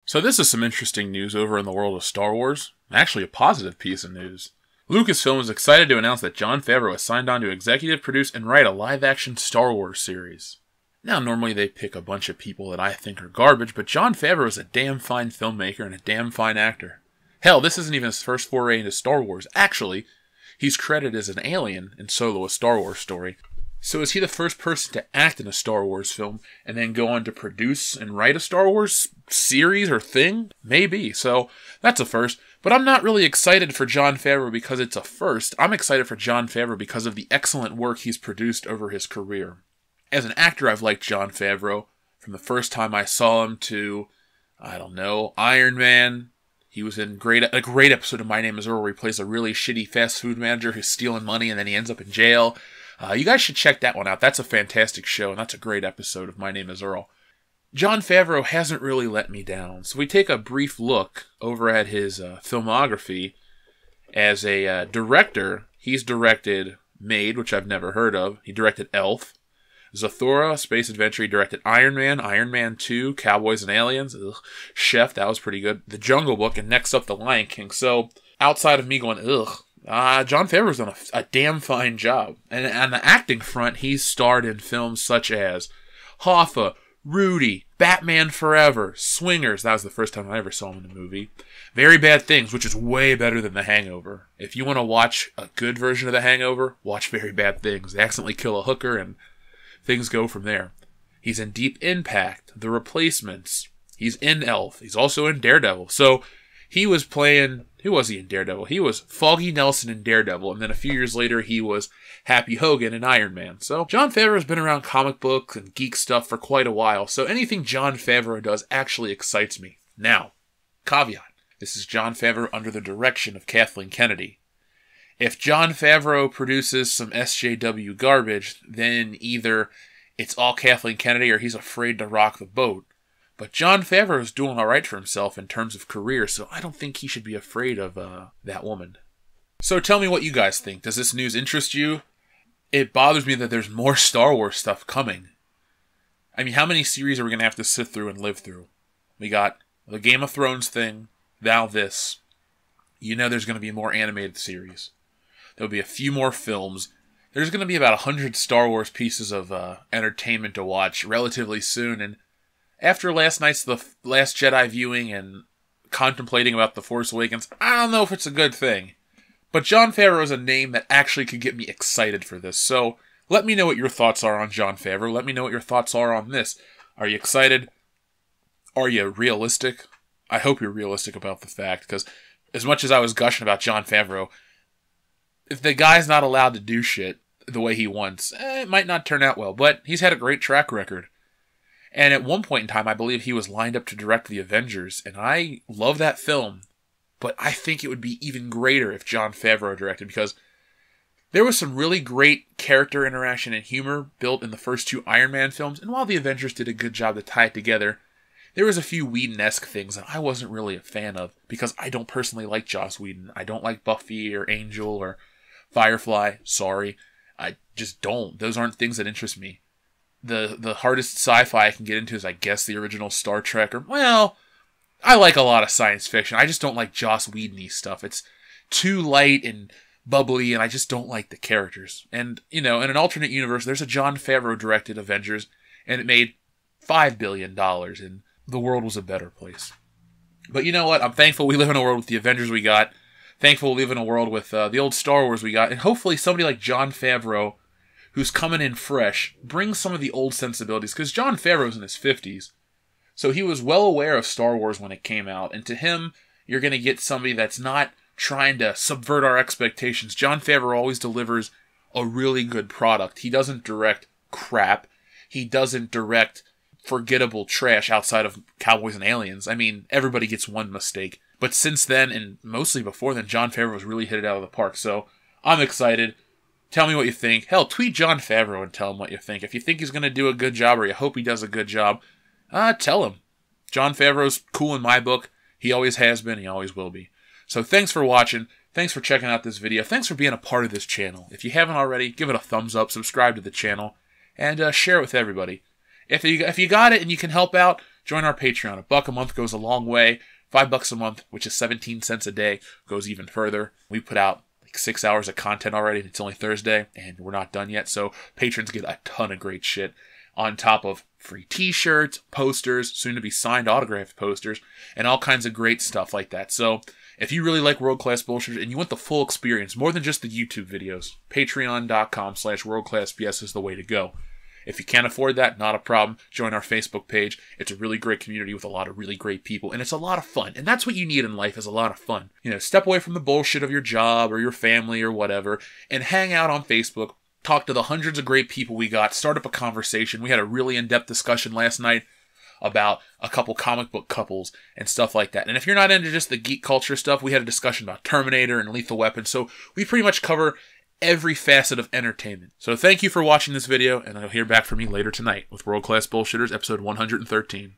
So this is some interesting news over in the world of Star Wars. Actually, a positive piece of news. Lucasfilm is excited to announce that Jon Favreau has signed on to executive produce and write a live-action Star Wars series. Now, normally they pick a bunch of people that I think are garbage, but Jon Favreau is a damn fine filmmaker and a damn fine actor. Hell, this isn't even his first foray into Star Wars. Actually, he's credited as an alien in Solo, a Star Wars story. So is he the first person to act in a Star Wars film and then go on to produce and write a Star Wars series or thing? Maybe. So that's a first. But I'm not really excited for Jon Favreau because it's a first. I'm excited for Jon Favreau because of the excellent work he's produced over his career. As an actor, I've liked Jon Favreau from the first time I saw him to, Iron Man. He was in a great episode of My Name is Earl where he plays a really shitty fast food manager who's stealing money and then he ends up in jail. You guys should check that one out. That's a fantastic show, and that's a great episode of My Name is Earl. Jon Favreau hasn't really let me down. So we take a brief look over at his filmography. As a director, he's directed Maid, which I've never heard of. He directed Elf. Zathura, Space Adventure. He directed Iron Man, Iron Man 2, Cowboys and Aliens. Ugh. Chef, that was pretty good. The Jungle Book, and next up, The Lion King. So outside of me going, ugh, Jon Favreau's done a damn fine job. And on the acting front, he's starred in films such as Hoffa, Rudy, Batman Forever, Swingers. That was the first time I ever saw him in a movie. Very Bad Things, which is way better than The Hangover. If you want to watch a good version of The Hangover, watch Very Bad Things. They accidentally kill a hooker and things go from there. He's in Deep Impact, The Replacements. He's in Elf. He's also in Daredevil. So he was playing... Who was he in Daredevil? He was Foggy Nelson in Daredevil, and then a few years later he was Happy Hogan in Iron Man. So Jon Favreau's been around comic books and geek stuff for quite a while, so anything Jon Favreau does actually excites me. Now, caveat. This is Jon Favreau under the direction of Kathleen Kennedy. If Jon Favreau produces some SJW garbage, then either it's all Kathleen Kennedy or he's afraid to rock the boat. But Jon Favreau is doing all right for himself in terms of career, so I don't think he should be afraid of that woman. So tell me what you guys think. Does this news interest you? It bothers me that there's more Star Wars stuff coming. I mean, how many series are we going to have to sit through and live through? We got the Game of Thrones thing, now this. You know there's going to be more animated series. There'll be a few more films. There's going to be about 100 Star Wars pieces of entertainment to watch relatively soon, and after last night's The Last Jedi viewing and contemplating about The Force Awakens, I don't know if it's a good thing. But Jon Favreau is a name that actually could get me excited for this. So let me know what your thoughts are on Jon Favreau. Let me know what your thoughts are on this. Are you excited? Are you realistic? I hope you're realistic about the fact, because as much as I was gushing about Jon Favreau, if the guy's not allowed to do shit the way he wants, it might not turn out well. But he's had a great track record. And at one point in time, I believe he was lined up to direct The Avengers, and I love that film, but I think it would be even greater if Jon Favreau directed, because there was some really great character interaction and humor built in the first two Iron Man films, and while The Avengers did a good job to tie it together, there was a few Whedon-esque things that I wasn't really a fan of, because I don't personally like Joss Whedon. I don't like Buffy or Angel or Firefly. Sorry. I just don't. Those aren't things that interest me. The hardest sci-fi I can get into is, I guess, the original Star Trek. Or, well, I like a lot of science fiction. I just don't like Joss Whedon-y stuff. It's too light and bubbly, and I just don't like the characters. And, in an alternate universe, there's a Jon Favreau-directed Avengers, and it made $5 billion, and the world was a better place. But you know what? I'm thankful we live in a world with the Avengers we got. Thankful we live in a world with the old Star Wars we got. And hopefully somebody like Jon Favreau, who's coming in fresh, brings some of the old sensibilities. Because Jon Favreau's in his 50s. So he was well aware of Star Wars when it came out. And to him, you're going to get somebody that's not trying to subvert our expectations. Jon Favreau always delivers a really good product. He doesn't direct crap. He doesn't direct forgettable trash outside of Cowboys and Aliens. I mean, everybody gets one mistake. But since then, and mostly before then, Jon Favreau's really hit it out of the park. So I'm excited. Tell me what you think. Hell, tweet Jon Favreau and tell him what you think. If you think he's going to do a good job, or you hope he does a good job, tell him. Jon Favreau's cool in my book. He always has been. He always will be. So thanks for watching. Thanks for checking out this video. Thanks for being a part of this channel. If you haven't already, give it a thumbs up, subscribe to the channel, and share it with everybody. If you got it and you can help out, join our Patreon. $1 a month goes a long way. $5 a month, which is 17 cents a day, goes even further. We put out like 6 hours of content already, and it's only Thursday, and we're not done yet, so patrons get a ton of great shit on top of free t-shirts, posters, soon-to-be signed autographed posters, and all kinds of great stuff like that. So if you really like World Class Bullshitters and you want the full experience, more than just the YouTube videos, patreon.com/worldclassbs is the way to go. If you can't afford that, not a problem. Join our Facebook page. It's a really great community with a lot of really great people, and it's a lot of fun. And that's what you need in life, is a lot of fun. You know, step away from the bullshit of your job or your family or whatever, and hang out on Facebook. Talk to the hundreds of great people we got. Start up a conversation. We had a really in-depth discussion last night about a couple comic book couples and stuff like that. And if you're not into just the geek culture stuff, we had a discussion about Terminator and Lethal Weapon. So we pretty much cover every facet of entertainment. So thank you for watching this video, and I'll hear back from you later tonight with World Class Bullshitters episode 113.